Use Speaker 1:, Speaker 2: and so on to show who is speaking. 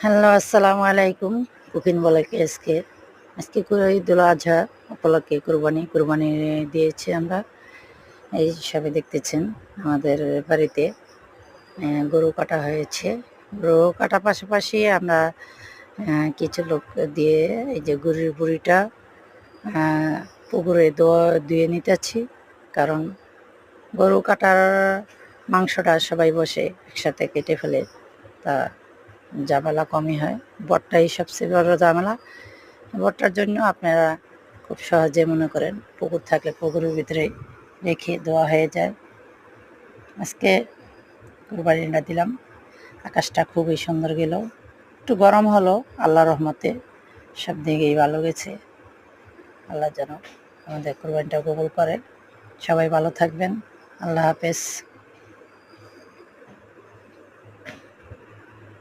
Speaker 1: Hello, আসসালামু আলাইকুম। Cooking ব্লগে আজকে ঈদুল আজহা উপলক্ষে কুরবানি দিয়েছি আমরা। এই সবে দেখতেছেন আমাদের বাড়িতে গরু কাটা হয়েছে। গরু কাটার পাশাপাশি আমরা কিছু লোক দিয়ে এই যে গরুর বুড়িটা পুকুরে ধুয়ে নিতেছি। কারণ গরু কাটার মাংসটা সবাই বসে একসাথে কেটে ফেলে, তা ঝামেলা কমই হয়। বটটাই সবচেয়ে বড় ঝামেলা। বটটার জন্য আপনারা খুব সহজে মনে করেন পুকুর থাকলে পুকুরের ভিতরে রেখে দেওয়া হয়ে যায়। আজকে কুরবানিটা দিলাম। আকাশটা খুবই সুন্দর গেল, একটু গরম হলো, আল্লাহ রহমতে সব দিকেই ভালো গেছে। আল্লাহ যেন আমাদের কুরবানিটা কবুল করে। সবাই ভালো থাকবেন। আল্লাহ হাফেজ।